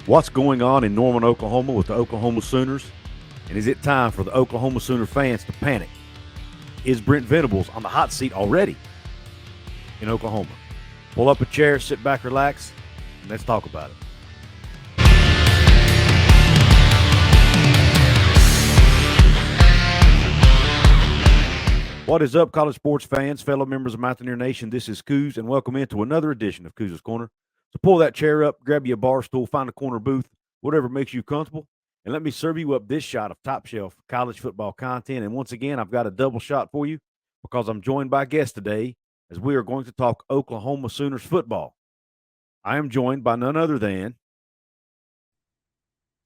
What's going on in Norman, Oklahoma with the Oklahoma Sooners? And is it time for the Oklahoma Sooner fans to panic? Is Brent Venables on the hot seat already in Oklahoma? Pull up a chair, sit back, relax, and let's talk about it. What is up, college sports fans, fellow members of Mountaineer Nation? This is Coos, and welcome into another edition of Coos' Corner. So pull that chair up, grab you a bar stool, find a corner booth, whatever makes you comfortable, and let me serve you up this shot of top shelf college football content. And once again, I've got a double shot for you because I'm joined by guests today as we are going to talk Oklahoma Sooners football. I am joined by none other than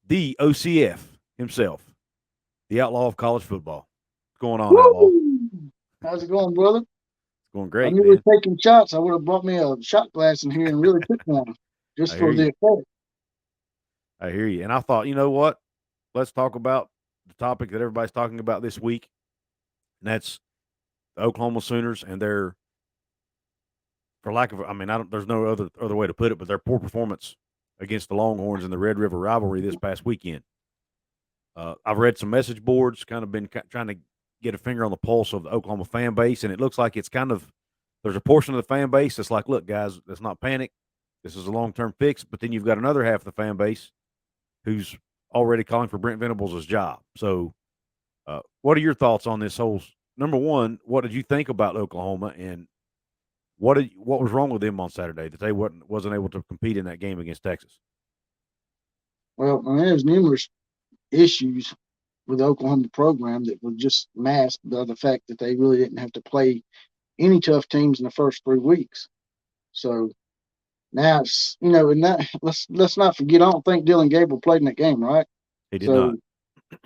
the OCF himself, the Outlaw of college football. What's going on, Woo! Outlaw? How's it going, brother? It's going I great, knew we man. were taking shots. I would have brought me a shot glass in here and really took one just I for hear the you. effect. I hear you. And I thought, you know what? Let's talk about the topic that everybody's talking about this week, and that's the Oklahoma Sooners and their, for lack of, I mean, I don't, there's no other way to put it, but their poor performance against the Longhorns in the Red River Rivalry this past weekend. I've read some message boards, kind of been trying to get a finger on the pulse of the Oklahoma fan base, and it looks like it's kind of, there's a portion of the fan base that's like, look, guys, let's not panic. This is a long-term fix. But then you've got another half of the fan base who's already calling for Brent Venables' job. So, what are your thoughts on this whole? Number one, what did you think about Oklahoma, and what was wrong with them on Saturday that they wasn't able to compete in that game against Texas? Well, I mean, there's numerous issues with the Oklahoma program that were just masked by the fact that they really didn't have to play any tough teams in the first 3 weeks. So now it's and that let's not forget. I don't think Dillon Gabriel played in that game, right? He did not.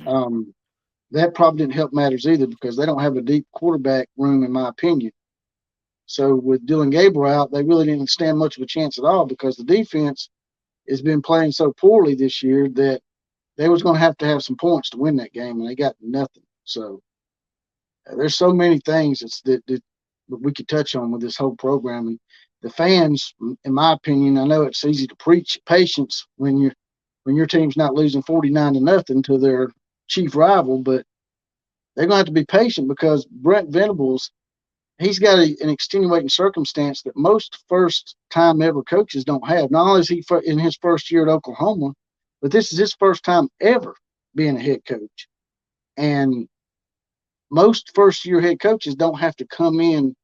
So um, that probably didn't help matters either because they don't have a deep quarterback room, in my opinion. So with Dillon Gabriel out, they really didn't stand much of a chance at all because the defense has been playing so poorly this year that they was going to have some points to win that game, and they got nothing. So there's so many things that we could touch on with this whole program. And the fans, in my opinion, I know it's easy to preach patience when your team's not losing 49-0 to their chief rival, but they're going to have to be patient because Brent Venables, he's got an extenuating circumstance that most first-time ever coaches don't have. Not only is he in his first year at Oklahoma, but this is his first time ever being a head coach. And most first-year head coaches don't have to come in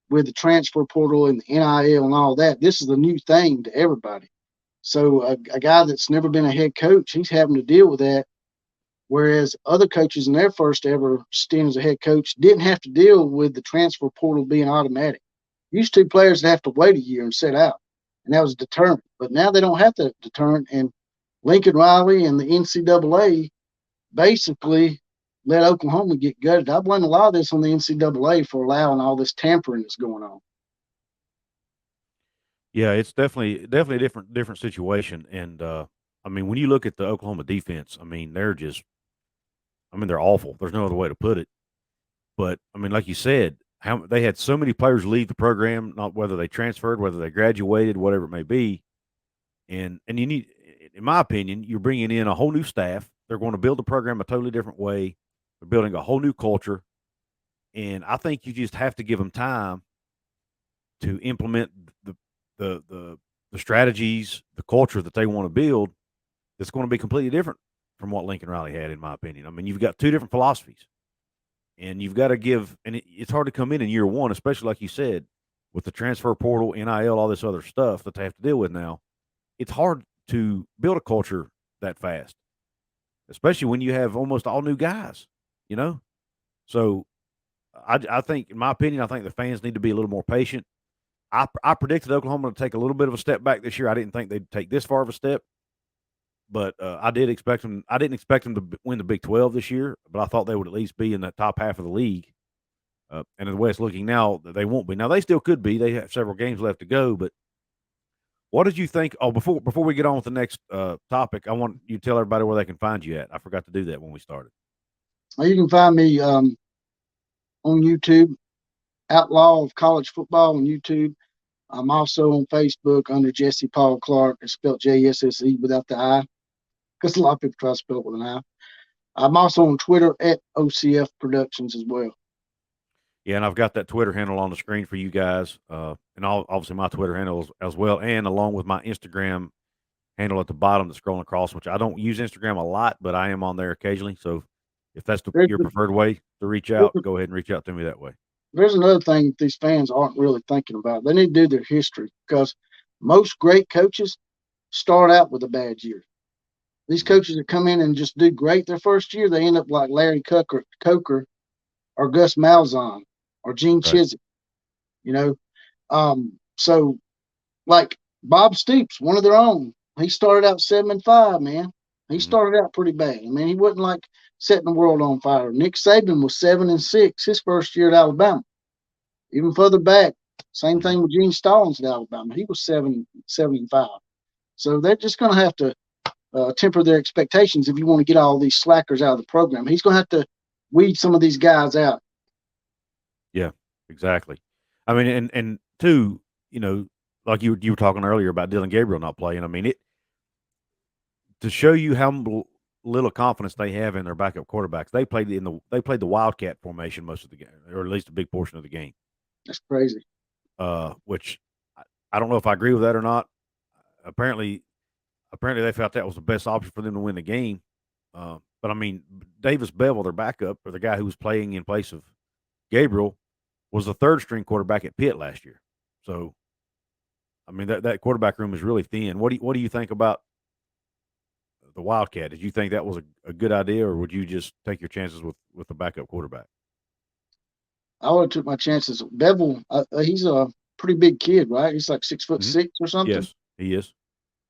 with the transfer portal and the NIL and all that. This is a new thing to everybody. So a guy that's never been a head coach, he's having to deal with that. Whereas other coaches in their first ever stint as a head coach didn't have to deal with the transfer portal being automatic. Used to players that have to wait a year and sit out, and that was a deterrent. But now they don't have that deterrent, and Lincoln Riley and the NCAA basically let Oklahoma get gutted. I blame a lot of this on the NCAA for allowing all this tampering that's going on. Yeah, it's definitely a different situation. And I mean, when you look at the Oklahoma defense, I mean, they're awful. There's no other way to put it. But I mean, like you said, how they had so many players leave the program, not whether they transferred, whether they graduated, whatever it may be. And you need, in my opinion, you're bringing in a whole new staff. They're going to build the program a totally different way. They're building a whole new culture, and I think you just have to give them time to implement the the the, the strategies, the culture that they want to build. That's going to be completely different from what Lincoln Riley had, in my opinion. I mean, you've got two different philosophies, and you've got to give. And it's hard to come in year one, especially like you said, with the transfer portal, NIL, all this other stuff that they have to deal with now. It's hard to build a culture that fast, especially when you have almost all new guys, you know? So I think, in my opinion, I think the fans need to be a little more patient. I predicted Oklahoma to take a little bit of a step back this year. I didn't think they'd take this far of a step, but I did expect them. I didn't expect them to win the Big 12 this year, but I thought they would at least be in that top half of the league. And the way it's looking now, they won't be. Now, they still could be. They have several games left to go, but what did you think? Oh, before we get on with the next topic, I want you to tell everybody where they can find you at. I forgot to do that when we started. You can find me on YouTube, Outlaw of College Football on YouTube. I'm also on Facebook under Jesse Paul Clark. It's spelled Jesse without the I, because a lot of people try to spell it with an I. I'm also on Twitter at OCF Productions as well. Yeah, and I've got that Twitter handle on the screen for you guys, and obviously my Twitter handle as well, and along with my Instagram handle at the bottom that's scrolling across, which I don't use Instagram a lot, but I am on there occasionally. So if that's your preferred way to reach out, go ahead and reach out to me that way. There's another thing that these fans aren't really thinking about. They need to do their history, because most great coaches start out with a bad year. These coaches that come in and just do great their first year, they end up like Larry Coker or Gus Malzahn or Gene Chisholm, So like Bob Stoops, one of their own, he started out 7-5, man. He started out pretty bad. I mean, he wasn't like setting the world on fire. Nick Saban was 7-6 his first year at Alabama. Even further back, same thing with Gene Stallings at Alabama. He was 7-5. So they're just going to have to temper their expectations if you want to get all these slackers out of the program. He's going to have to weed some of these guys out. Yeah, exactly. I mean, and two, like you were talking earlier about Dillon Gabriel not playing. I mean, to show you how little confidence they have in their backup quarterbacks. They played the Wildcat formation most of the game, or at least a big portion of the game. That's crazy. Which I don't know if I agree with that or not. Apparently they felt that was the best option for them to win the game. But I mean, Davis Bevel, their backup, or the guy who was playing in place of Gabriel, was the third string quarterback at Pitt last year. So, I mean, that quarterback room is really thin. What do you think about the Wildcat? Did you think that was a good idea, or would you just take your chances with the backup quarterback? I would have took my chances. Bevel, he's a pretty big kid, right? He's like 6'6" or something. Yes, he is.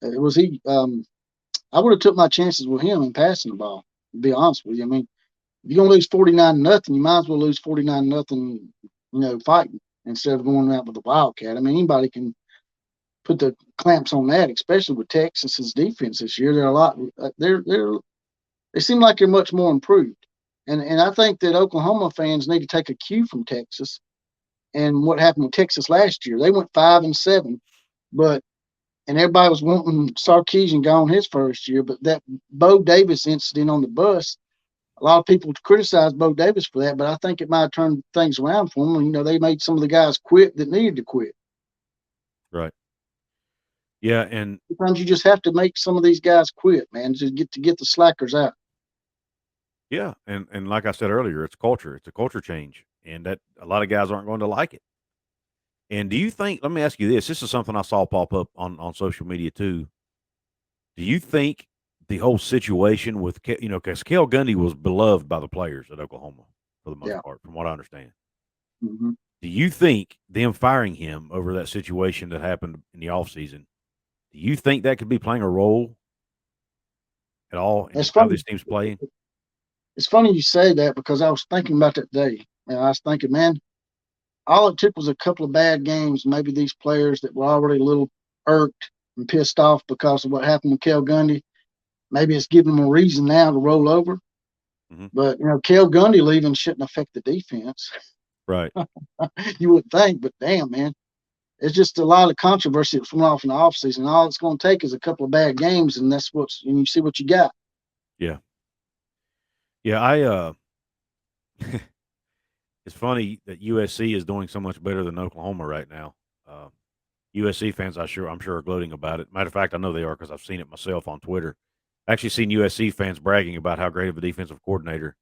Was he? I would have took my chances with him in passing the ball. To be honest with you, I mean, if you're gonna lose 49-0, you might as well lose 49-0, fighting instead of going out with the Wildcat. I mean, anybody can put the clamps on that, especially with Texas's defense this year. They're a lot. They seem like they're much more improved, and I think that Oklahoma fans need to take a cue from Texas and what happened with Texas last year. They went 5-7, and everybody was wanting Sarkisian gone his first year, but that Bo Davis incident on the bus, a lot of people criticized Bo Davis for that, but I think it might have turned things around for them. They made some of the guys quit that needed to quit. Right. Yeah, and sometimes you just have to make some of these guys quit, man, to get the slackers out. Yeah, and like I said earlier, it's culture. It's a culture change, and that a lot of guys aren't going to like it. And do you think? Let me ask you this. This is something I saw pop up on social media too. Do you think the whole situation with because Cale Gundy was beloved by the players at Oklahoma for the most part, from what I understand. Mm-hmm. Do you think them firing him over that situation that happened in the offseason, do you think that could be playing a role at all in how this team's playing? It's funny you say that, because I was thinking about that day. And I was thinking, man, all it took was a couple of bad games. Maybe these players that were already a little irked and pissed off because of what happened with Cale Gundy, maybe it's giving them a reason now to roll over. Mm-hmm. But, Cale Gundy leaving shouldn't affect the defense. Right. You would think, but damn, man. It's just a lot of controversy that's went off in the offseason. All it's going to take is a couple of bad games, and and you see what you got. Yeah. Yeah, it's funny that USC is doing so much better than Oklahoma right now. USC fans, I'm sure are gloating about it. Matter of fact, I know they are because I've seen it myself on Twitter. I actually seen USC fans bragging about how great of a defensive coordinator.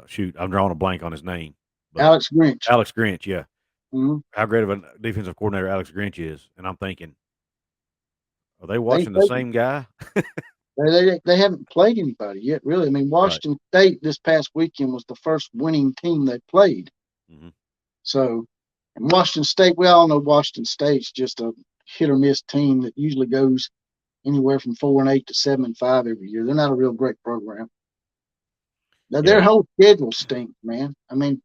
Shoot, I'm drawing a blank on his name. Alex Grinch. Alex Grinch, yeah. Mm-hmm. How great of a defensive coordinator Alex Grinch is. And I'm thinking, are they watching the same guy? They haven't played anybody yet, really. I mean, Washington State this past weekend was the first winning team they played. Mm-hmm. So, and Washington State, we all know Washington State's just a hit or miss team that usually goes anywhere from 4-8 to 7-5 every year. They're not a real great program. Now, their whole schedule stinks, man. I mean,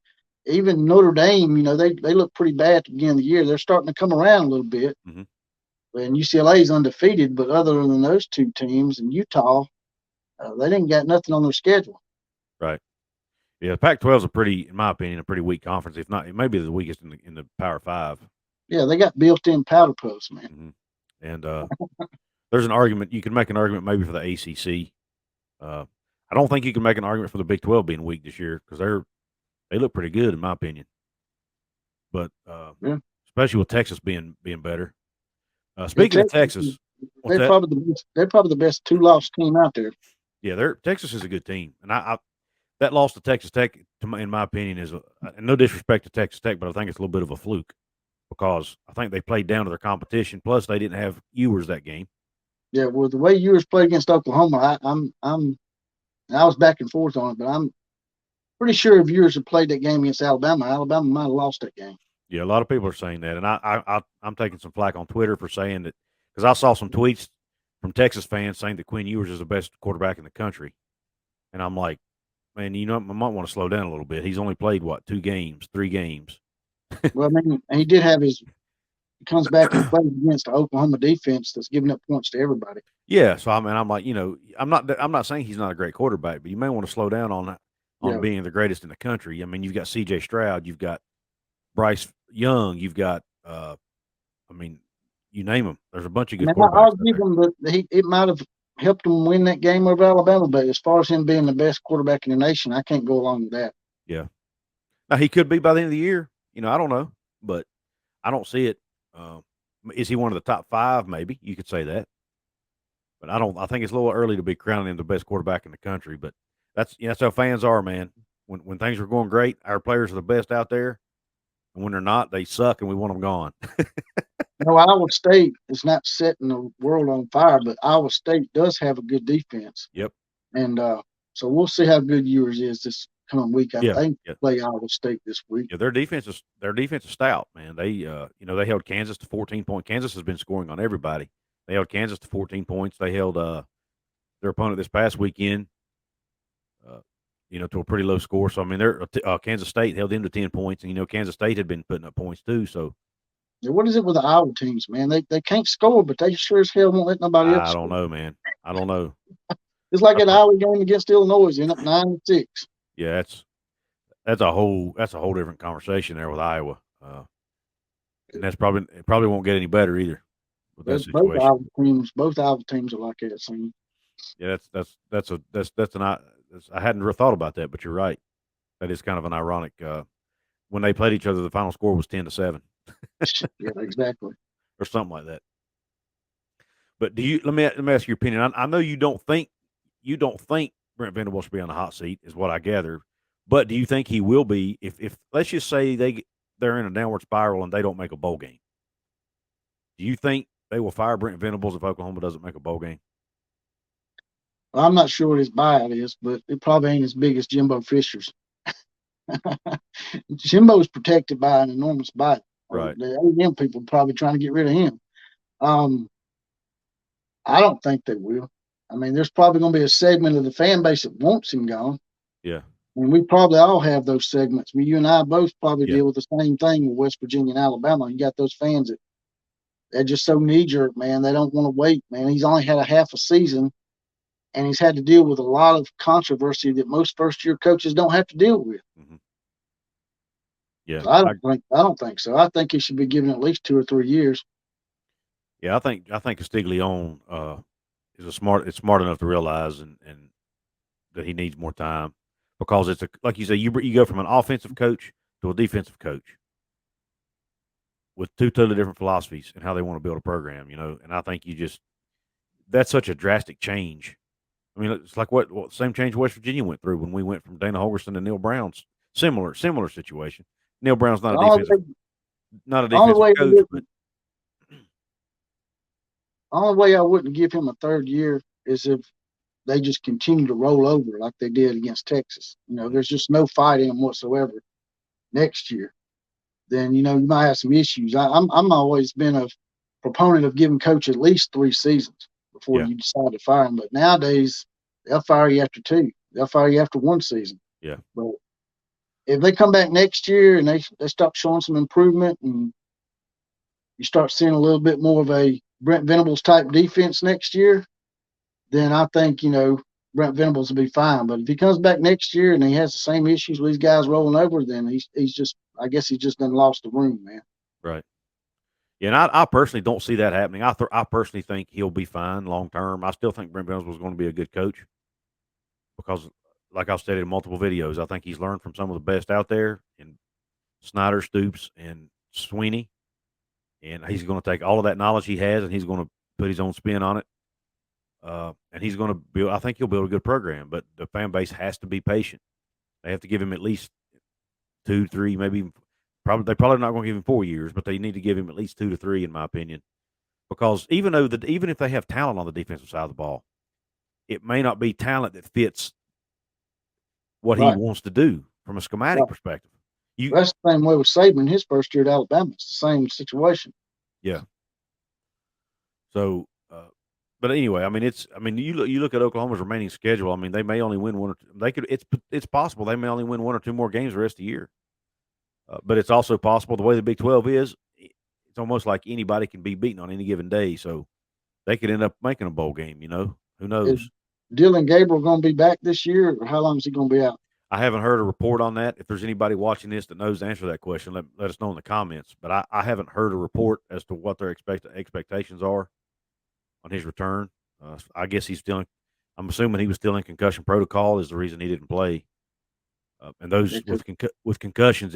even Notre Dame, they look pretty bad at the beginning of the year. They're starting to come around a little bit. Mm-hmm. And UCLA is undefeated, but other than those two teams and Utah, they didn't got nothing on their schedule. Right. Yeah, Pac-12 is a pretty, in my opinion, a pretty weak conference. If not, it may be the weakest in the Power Five. Yeah, they got built-in powder puffs, man. Mm-hmm. And there's an argument you can make an argument maybe for the ACC. I don't think you can make an argument for the Big 12 being weak this year because they look pretty good in my opinion. But Yeah. especially with Texas being better. Yeah, Speaking of Texas, what's they're that? probably the best two-loss team out there. Yeah, Texas is a good team, and I that loss to Texas Tech, in my opinion, is no disrespect to Texas Tech, but I think it's a little bit of a fluke because I think they played down to their competition. Plus, they didn't have Ewers that game. Yeah, well, the way Ewers played against Oklahoma, I was back and forth on it, but I'm pretty sure if Ewers had played that game against Alabama, Alabama might have lost that game. Yeah, a lot of people are saying that, and I'm taking some flack on Twitter for saying that because I saw some tweets from Texas fans saying that Quinn Ewers is the best quarterback in the country, and I'm like, man, I might want to slow down a little bit. He's only played what 3 games. Well, I mean, he did have he comes back and plays against the Oklahoma defense that's giving up points to everybody. Yeah, so I'm like, I'm not saying he's not a great quarterback, but you may want to slow down on being the greatest in the country. I mean, you've got C.J. Stroud, you've got Bryce Young, you've got, you name them. There's a bunch of good quarterbacks. I'll give him that it might have helped him win that game over Alabama, but as far as him being the best quarterback in the nation, I can't go along with that. Yeah. Now he could be by the end of the year. I don't know, but I don't see it. Is he one of the top 5? Maybe you could say that, but I think it's a little early to be crowning him the best quarterback in the country. But that's how fans are, man. When things are going great, our players are the best out there, and when they're not, they suck, and we want them gone. Iowa State is not setting the world on fire, but Iowa State does have a good defense. Yep. And so we'll see how good Ewers is this coming week. I think they play Iowa State this week. Yeah, their defense is stout, man. They they held Kansas to 14 points. Kansas has been scoring on everybody. They held Kansas to 14 points. They held their opponent this past weekend, to a pretty low score. So I mean, Kansas State held them to 10 points, and Kansas State had been putting up points too. So. What is it with the Iowa teams, man? They can't score, but they sure as hell won't let nobody else. I don't know, man. I don't know. It's like an Iowa game against Illinois, end up 9-6. Yeah, that's a whole different conversation there with Iowa, and it probably won't get any better either with that situation. Both Iowa teams are like that. Same. Yeah, I hadn't thought about that, but you're right. That is kind of an ironic. When they played each other, the final score was 10-7. Yeah, exactly. Or something like that. But let me ask your opinion. I know you don't think Brent Venables should be on the hot seat, is what I gather. But do you think he will be if let's just say they're in a downward spiral and they don't make a bowl game? Do you think they will fire Brent Venables if Oklahoma doesn't make a bowl game? Well, I'm not sure what his buyout is, but it probably ain't as big as Jimbo Fisher's. Jimbo's protected by an enormous buyout. Right. The A&M people probably trying to get rid of him. I don't think they will. I mean, there's probably going to be a segment of the fan base that wants him gone. Yeah. And we probably all have those segments. I mean, you and I both probably deal with the same thing with West Virginia and Alabama. You got those fans that they're just so knee-jerk, man. They don't want to wait, man. He's only had a half a season, and he's had to deal with a lot of controversy that most first-year coaches don't have to deal with. Mm-hmm. Yeah, so I don't think so. I think he should be given at least 2 or 3 years. Yeah, I think Castiglione is smart enough to realize and that he needs more time because it's like you say, you go from an offensive coach to a defensive coach with 2 totally different philosophies and how they want to build a program, and I think that's such a drastic change. I mean, it's like what same change West Virginia went through when we went from Dana Holgorsen to Neil Brown's similar situation. Neil Brown's not a defensive coach, but the only way I wouldn't give him a 3rd year is if they just continue to roll over like they did against Texas. There's just no fight in them whatsoever next year. Then, you might have some issues. I'm always been a proponent of giving coach at least 3 seasons before you decide to fire him. But nowadays, they'll fire you after 2. They'll fire you after 1 season. Yeah. But if they come back next year and they start showing some improvement and you start seeing a little bit more of a Brent Venables type defense next year, then I think, Brent Venables will be fine. But if he comes back next year and he has the same issues with these guys rolling over, then he's just, I guess he just done lost the room, man. Right. Yeah, and I personally don't see that happening. I personally think he'll be fine long term. I still think Brent Venables was going to be a good coach because, like I've stated in multiple videos, I think he's learned from some of the best out there in Snyder, Stoops, and Sweeney, and he's going to take all of that knowledge he has and he's going to put his own spin on it. And he's going to build. I think he'll build a good program, but the fan base has to be patient. They have to give him at least 2, 3, maybe even they're probably not going to give him 4 years, but they need to give him at least 2 to 3, in my opinion. Because even if they have talent on the defensive side of the ball, it may not be talent that fits what he Right. wants to do from a schematic Right. perspective. That's the same way with Saban his first year at Alabama. It's the same situation. Yeah. So, but anyway, I mean, you look at Oklahoma's remaining schedule. I mean, they may only win one or two. They could. It's possible they may only win 1 or 2 more games the rest of the year. But it's also possible the way the Big 12 is, it's almost like anybody can be beaten on any given day. So they could end up making a bowl game. Who knows? Is Dillon Gabriel going to be back this year, or how long is he going to be out? I haven't heard a report on that. If there's anybody watching this that knows the answer to that question, let us know in the comments. But I haven't heard a report as to what their expectations are on his return. I guess I'm assuming he was still in concussion protocol is the reason he didn't play. And those with concussions,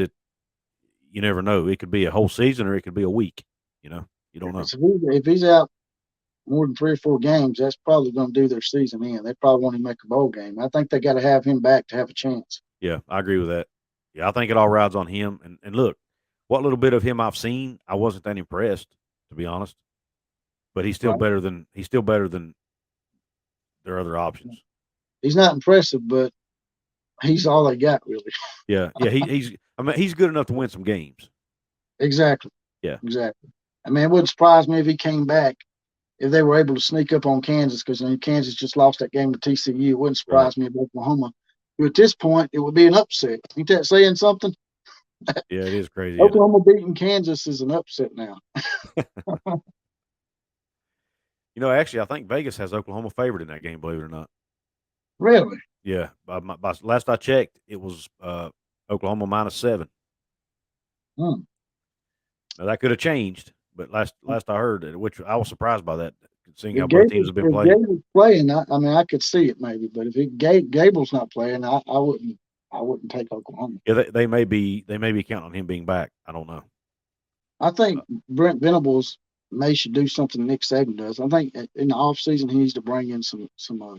you never know. It could be a whole season or it could be a week. You don't know. If he's out more than 3 or 4 games, that's probably going to do their season in. They probably won't even make a bowl game. I think they got to have him back to have a chance. Yeah, I agree with that. Yeah, I think it all rides on him. And look, what little bit of him I've seen, I wasn't that impressed, to be honest. But he's still better than their other options. He's not impressive, but he's all they got, really. Yeah. He's good enough to win some games. Exactly. Yeah. Exactly. I mean, it wouldn't surprise me if he came back, if they were able to sneak up on Kansas, because Kansas just lost that game to TCU. It wouldn't surprise me if Oklahoma, who at this point, it would be an upset. Ain't that saying something? Yeah, it is crazy. Oklahoma beating Kansas is an upset now. Actually, I think Vegas has Oklahoma favored in that game, believe it or not. Really? Yeah. By last I checked, it was Oklahoma -7. Hmm. Now, that could have changed, but last I heard, which I was surprised by that, seeing how both teams have been playing. If Gable's playing, I mean, I could see it maybe, but if Gable's not playing, I wouldn't take Oklahoma. Yeah, they may be counting on him being back. I don't know. I think Brent Venables should do something Nick Saban does. I think in the off season he needs to bring in some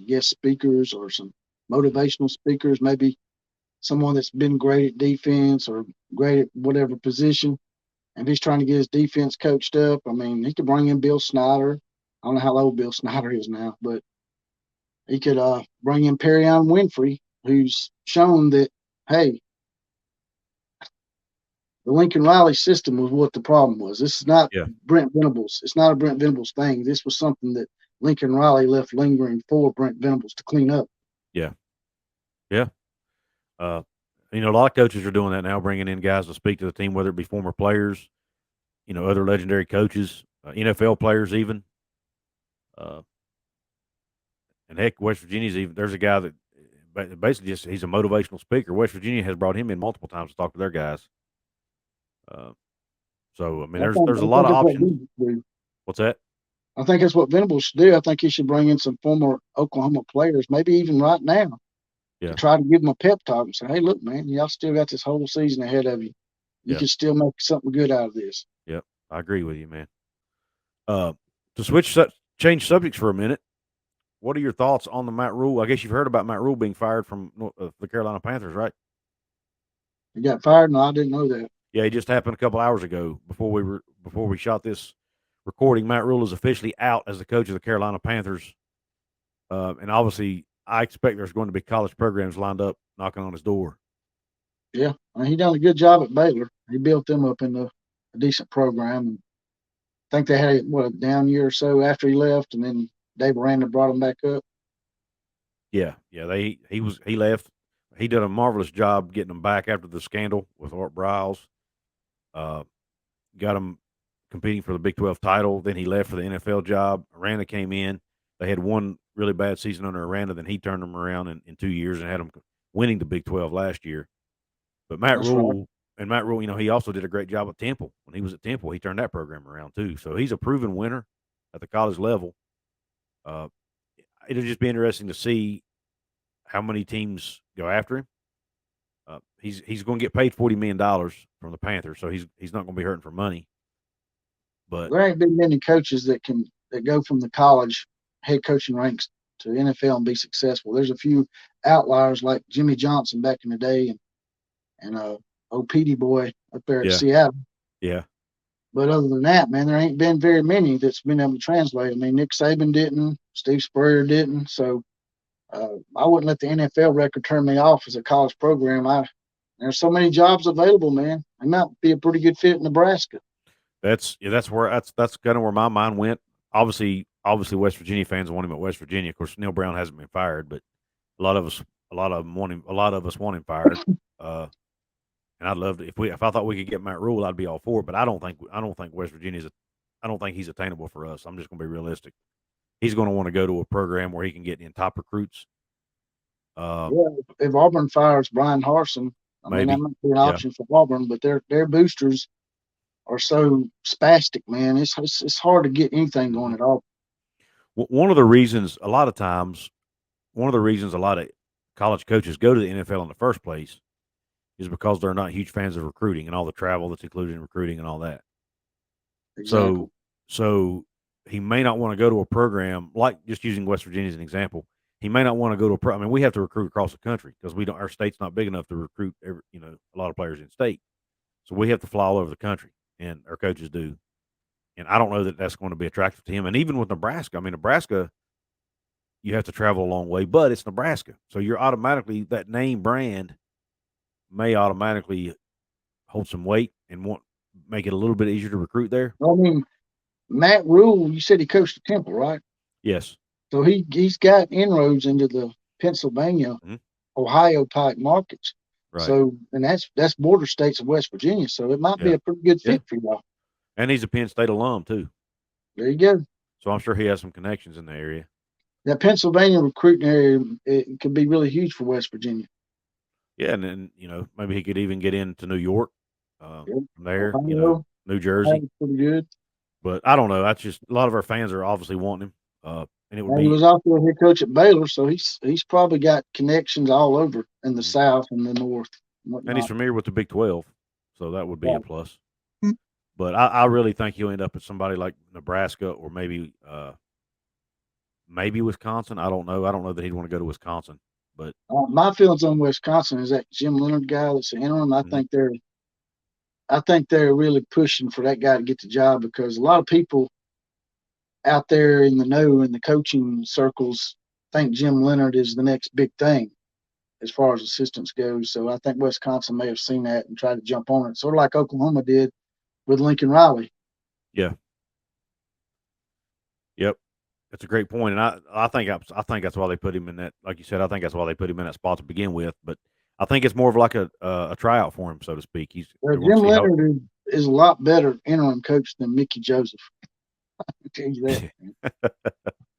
guest speakers or some motivational speakers, maybe someone that's been great at defense or great at whatever position. And if he's trying to get his defense coached up, I mean, he could bring in Bill Snyder. I don't know how old Bill Snyder is now, but he could bring in Perion Winfrey, who's shown that, hey, the Lincoln Riley system was what the problem was. This is not Brent Venables. It's not a Brent Venables thing. This was something that Lincoln Riley left lingering for Brent Venables to clean up. Yeah. Yeah. A lot of coaches are doing that now, bringing in guys to speak to the team, whether it be former players, other legendary coaches, NFL players even. And heck, West Virginia's even, there's a guy that basically he's a motivational speaker. West Virginia has brought him in multiple times to talk to their guys. So, I mean, there's a lot of options. What's that? I think that's what Venables should do. I think he should bring in some former Oklahoma players, maybe even right now, to try to give them a pep talk and say, hey, look, man, y'all still got this whole season ahead of you. You can still make something good out of this. Yep, I agree with you, man. To change subjects for a minute, what are your thoughts on the Matt Rhule? I guess you've heard about Matt Rhule being fired from the Carolina Panthers, right? He got fired? No, I didn't know that. Yeah, it just happened a couple hours ago before we shot this recording. Matt Rhule is officially out as the coach of the Carolina Panthers. And obviously, I expect there's going to be college programs lined up knocking on his door. Yeah, I mean, he done a good job at Baylor. He built them up into a decent program. And I think they had a down year or so after he left, and then Dave Aranda brought him back up. Yeah. He left. He did a marvelous job getting them back after the scandal with Art Briles. Got him competing for the Big 12 title. Then he left for the NFL job. Aranda came in. They had one really bad season under Aranda, then he turned them around in 2 years and had them winning the Big 12 last year. But Matt That's right. Rhule, he also did a great job at Temple. When he was at Temple, he turned that program around too. So he's a proven winner at the college level. Uh, it'll just be interesting to see how many teams go after him. He's going to get paid $40 million from the Panthers, so he's not going to be hurting for money. But There ain't been many coaches that go from the college head coaching ranks to NFL and be successful. There's a few outliers like Jimmy Johnson back in the day, and old Petey boy up there at Seattle. Yeah. But other than that, man, there ain't been very many that's been able to translate. I mean, Nick Saban didn't, Steve Spurrier didn't. So I wouldn't let the NFL record turn me off as a college program. There's so many jobs available, man. I might be a pretty good fit in Nebraska. That's kind of where my mind went. Obviously, West Virginia fans want him at West Virginia. Of course, Neil Brown hasn't been fired, but a lot of us want him fired. And I'd love to if I thought we could get Matt Rhule, I'd be all for it. But I don't think West Virginia's I don't think he's attainable for us. I'm just going to be realistic. He's going to want to go to a program where he can get in top recruits. If Auburn fires Brian Harsin, mean, that might be an option for Auburn, but their boosters are so spastic, man. It's hard to get anything going at all. One of the reasons a lot of college coaches go to the NFL in the first place is because they're not huge fans of recruiting and all the travel that's included in recruiting and all that. Exactly. So he may not want to go to a program like, just using West Virginia as an example. He may not want to go to we have to recruit across the country because our state's not big enough to recruit a lot of players in state. So we have to fly all over the country, and our coaches do. And I don't know that that's going to be attractive to him. And even with Nebraska, Nebraska, you have to travel a long way, but it's Nebraska. So you're automatically, that name brand may automatically hold some weight and make it a little bit easier to recruit there. Matt Rhule, you said he coached at Temple, right? Yes. So he's got inroads into the Pennsylvania, Ohio type markets. Right. So, and that's border states of West Virginia. So it might be a pretty good fit for y'all. And he's a Penn State alum too. There you go. So I'm sure he has some connections in the area. That Pennsylvania recruiting area, it could be really huge for West Virginia. Yeah, and then maybe he could even get into New York from there. Ohio, New Jersey, pretty good. But I don't know. That's just a lot of our fans are obviously wanting him. And he was also a head coach at Baylor, so he's probably got connections all over in the South and the North. And he's familiar with the Big 12, so that would be a plus. But I really think he'll end up at somebody like Nebraska or maybe Wisconsin. I don't know. I don't know that he'd want to go to Wisconsin. But my feelings on Wisconsin is that Jim Leonard guy that's the interim. I think they're really pushing for that guy to get the job because a lot of people out there in the know in the coaching circles think Jim Leonard is the next big thing as far as assistants go. So I think Wisconsin may have seen that and tried to jump on it, sort of like Oklahoma did with Lincoln Riley. Yeah. Yep. That's a great point. And I think that's why they put him in that, like you said, I think that's why they put him in that spot to begin with. But I think it's more of like a tryout for him, so to speak. Jim Leonard is a lot better interim coach than Mickey Joseph. I can tell you that.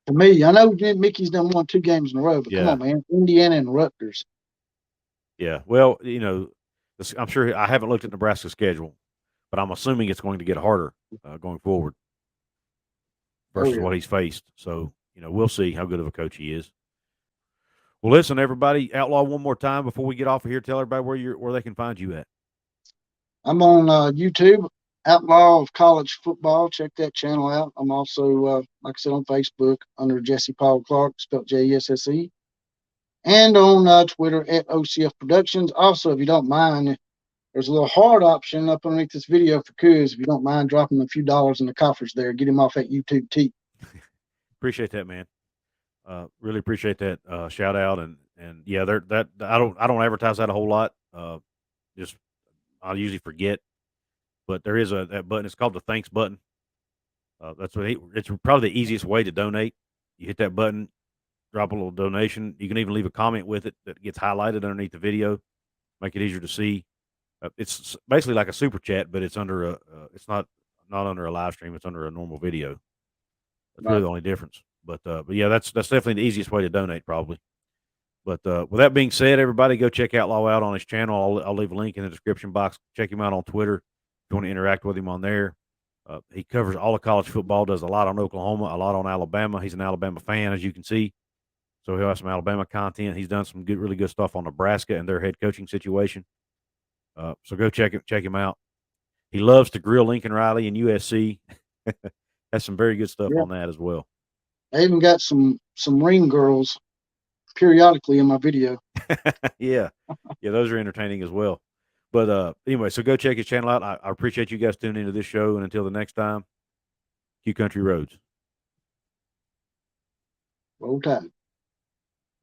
To me, I know Mickey's done won 2 games in a row, but come on, man, Indiana and Rutgers. Yeah, well, I'm sure I haven't looked at Nebraska's schedule, but I'm assuming it's going to get harder going forward versus what he's faced. So, we'll see how good of a coach he is. Well, listen, everybody, Outlaw, one more time before we get off of here. Tell everybody where they can find you at. I'm on YouTube, Outlaw of College Football. Check that channel out. I'm also, like I said, on Facebook under Jesse Paul Clark, spelled Jesse, and on Twitter at OCF Productions. Also, if you don't mind, there's a little hard option up underneath this video for Kuz. If you don't mind dropping a few dollars in the coffers there, get him off that YouTube T. Appreciate that, man. Really appreciate that shout out and yeah, that I don't advertise that a whole lot. Just I usually forget, but there is that button. It's called the thanks button. It's probably the easiest way to donate. You hit that button, drop a little donation. You can even leave a comment with it that gets highlighted underneath the video, make it easier to see. It's basically like a super chat, but it's under it's not under a live stream. It's under a normal video. That's really the only difference. But yeah, that's definitely the easiest way to donate, probably. But with that being said, everybody go check Outlaw out on his channel. I'll leave a link in the description box. Check him out on Twitter if you want to interact with him on there. He covers all of college football, does a lot on Oklahoma, a lot on Alabama. He's an Alabama fan, as you can see. So he'll have some Alabama content. He's done some really good stuff on Nebraska and their head coaching situation. So go check him out. He loves to grill Lincoln Riley and USC. Has some very good stuff on that as well. I even got some ring girls periodically in my video. Yeah, those are entertaining as well. But anyway, so go check his channel out. I appreciate you guys tuning into this show, and until the next time, Q Country Roads. Roll Tide.